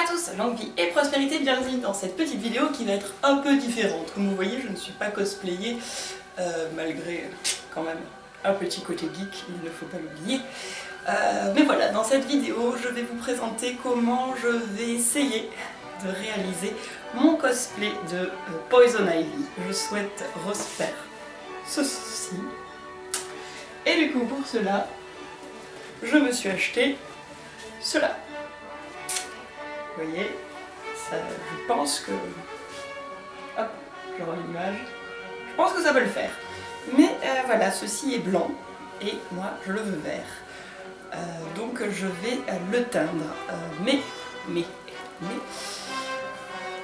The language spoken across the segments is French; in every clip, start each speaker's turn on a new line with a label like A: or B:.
A: à tous, longue vie et prospérité, bienvenue dans cette petite vidéo qui va être un peu différente. Comme vous voyez, je ne suis pas cosplayée, malgré quand même un petit côté geek, il ne faut pas l'oublier. Mais voilà, dans cette vidéo, je vais vous présenter comment je vais essayer de réaliser mon cosplay de Poison Ivy. Je souhaite refaire ceci. Et du coup, pour cela, je me suis acheté cela. Vous voyez, ça, je pense que... Hop, je rends l'image. Je pense que ça va le faire. Mais voilà, ceci est blanc et moi je le veux vert. Donc je vais le teindre. Mais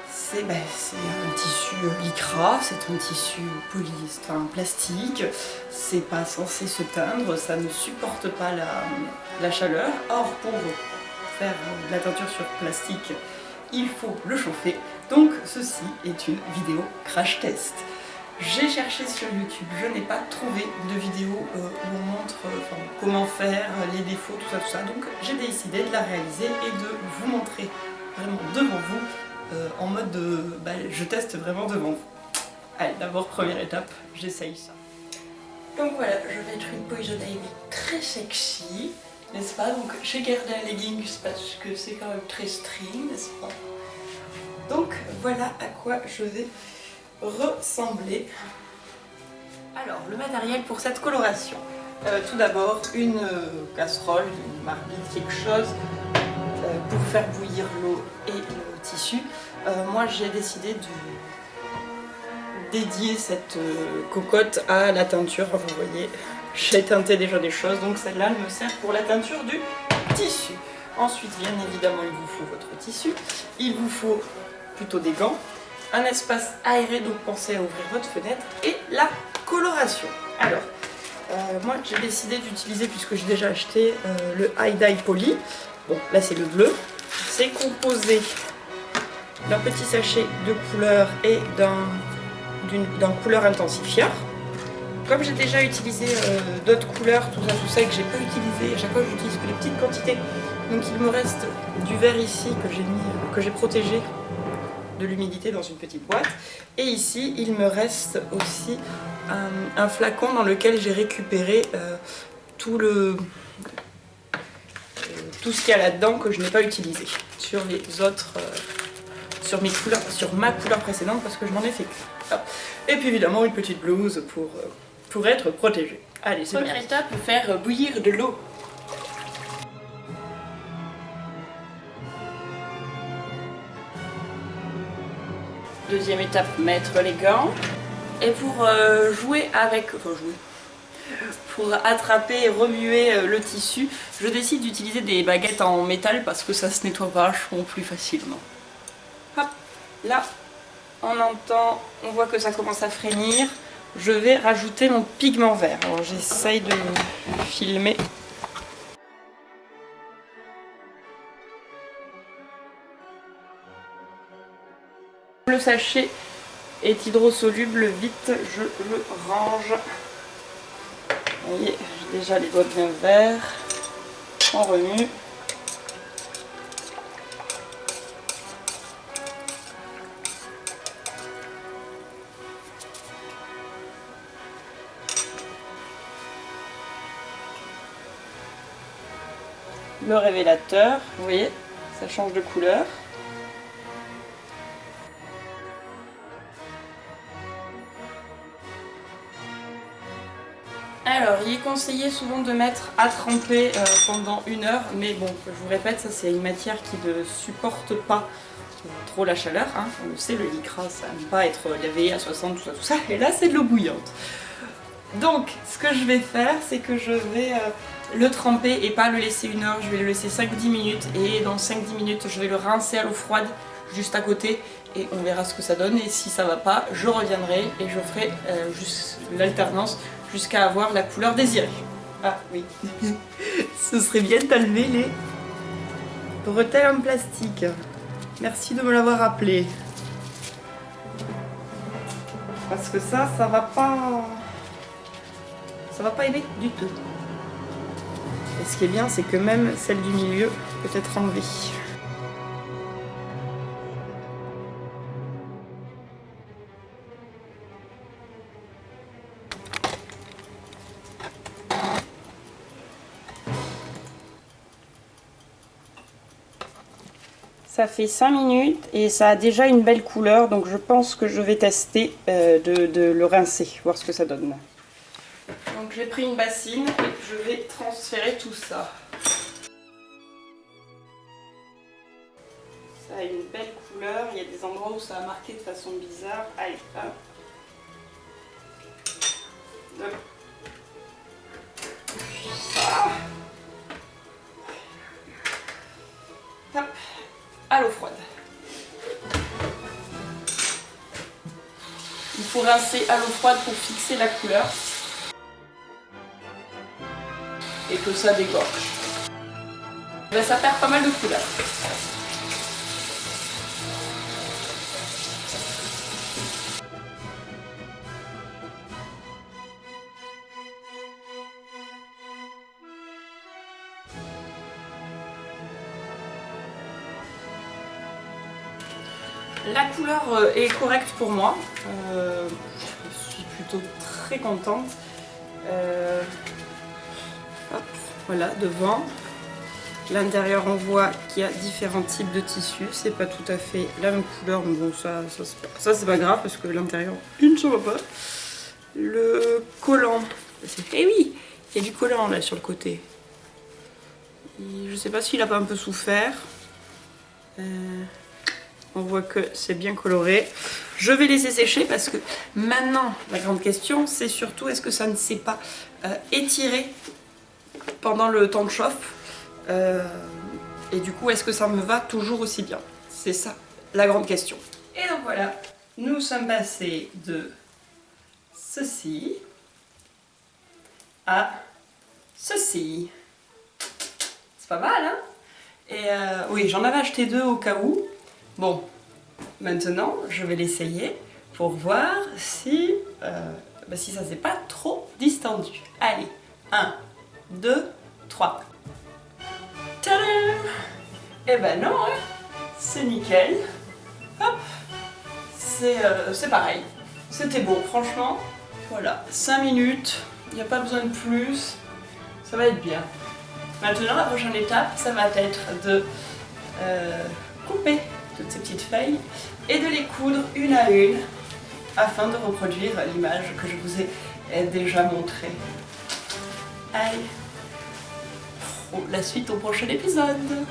A: c'est un tissu lycra, c'est un tissu polyester, enfin plastique. C'est pas censé se teindre, ça ne supporte pas la chaleur. Or pour faire de la teinture sur plastique, il faut le chauffer. Donc ceci est une vidéo crash test. J'ai cherché sur YouTube, je n'ai pas trouvé de vidéo où on montre comment faire, les défauts, tout ça. Donc j'ai décidé de la réaliser et de vous montrer vraiment devant vous, en mode de... je teste vraiment devant vous. Allez, d'abord première étape, j'essaye ça. Donc voilà, je vais être une Poison Ivy très sexy, n'est-ce pas? Donc j'ai gardé un leggings parce que c'est quand même très string, n'est-ce pas? Donc voilà à quoi je vais ressembler. Alors le matériel pour cette coloration, tout d'abord une casserole, une marmite, quelque chose pour faire bouillir l'eau et le tissu. Moi j'ai décidé de dédier cette cocotte à la teinture. Vous voyez, j'ai teinté déjà des choses, donc celle-là me sert pour la teinture du tissu. Ensuite, bien évidemment, il vous faut votre tissu, il vous faut plutôt des gants, un espace aéré, donc pensez à ouvrir votre fenêtre, et la coloration. Alors, moi j'ai décidé d'utiliser, puisque j'ai déjà acheté le High Dye Poly. Bon, là c'est le bleu. C'est composé d'un petit sachet de couleur et d'un couleur intensifieur. Comme j'ai déjà utilisé d'autres couleurs, tout ça, et que j'ai pas utilisé, à chaque fois j'utilise que les petites quantités. Donc il me reste du vert ici que j'ai protégé de l'humidité dans une petite boîte, et ici il me reste aussi un flacon dans lequel j'ai récupéré tout ce qu'il y a là-dedans que je n'ai pas utilisé sur les autres, sur ma couleur précédente, parce que je n'en ai fait que. Et puis évidemment une petite blouse pour être protégée. Allez, c'est première étape, faire bouillir de l'eau. Deuxième étape, mettre les gants. Et pour pour attraper et remuer le tissu, je décide d'utiliser des baguettes en métal parce que ça se nettoie vachement plus facilement. Hop, là, on voit que ça commence à frémir. Je vais rajouter mon pigment vert. Alors j'essaye de filmer. Le sachet est hydrosoluble, vite je le range. Vous voyez, j'ai déjà les doigts bien verts. On remue. Le révélateur, vous voyez, ça change de couleur. Alors, il est conseillé souvent de mettre à tremper pendant 1 heure, mais bon, je vous répète, ça c'est une matière qui ne supporte pas trop la chaleur, hein. On le sait, le lycra, ça n'aime pas être lavé à 60, tout ça, et là c'est de l'eau bouillante. Donc, ce que je vais faire, c'est que je vais le tremper et pas le laisser 1 heure, je vais le laisser 5-10 minutes, et dans 5-10 minutes, je vais le rincer à l'eau froide, juste à côté, et on verra ce que ça donne, et si ça va pas, je reviendrai, et je ferai juste l'alternance, jusqu'à avoir la couleur désirée. Ah oui, ce serait bien d'enlever les bretelles en plastique. Merci de me l'avoir rappelé. Parce que ça va pas aider du tout. Et ce qui est bien, c'est que même celle du milieu peut être enlevée. Ça fait 5 minutes et ça a déjà une belle couleur, donc je pense que je vais tester de le rincer, voir ce que ça donne. Donc j'ai pris une bassine et je vais transférer tout ça. Ça a une belle couleur, il y a des endroits où ça a marqué de façon bizarre. Allez, hop. Ça. Hop. À l'eau froide. Il faut rincer à l'eau froide pour fixer la couleur et que ça dégorge. Ben, ça perd pas mal de couleur. La couleur est correcte pour moi. Je suis plutôt très contente. Hop, voilà, devant. L'intérieur, on voit qu'il y a différents types de tissus. C'est pas tout à fait la même couleur, mais bon, ça c'est pas grave parce que l'intérieur, il ne se voit pas. Le collant, eh oui, il y a du collant là sur le côté. Je sais pas s'il a pas un peu souffert. On voit que c'est bien coloré. Je vais laisser sécher parce que maintenant, la grande question, c'est surtout est-ce que ça ne s'est pas étiré pendant le temps de chauffe et du coup, est-ce que ça me va toujours aussi bien? C'est ça, la grande question. Et donc voilà, nous sommes passés de ceci à ceci. C'est pas mal, hein? Et oui, j'en avais acheté 2 au cas où. Bon, maintenant, je vais l'essayer pour voir si, si ça s'est pas trop distendu. Allez, 1, 2, 3. Tadam! Eh ben non, hein, c'est nickel. Hop, c'est pareil. C'était beau, franchement. Voilà, 5 minutes, il n'y a pas besoin de plus. Ça va être bien. Maintenant, la prochaine étape, ça va être de couper toutes ces petites feuilles et de les coudre une à une afin de reproduire l'image que je vous ai déjà montrée. Allez, la suite au prochain épisode.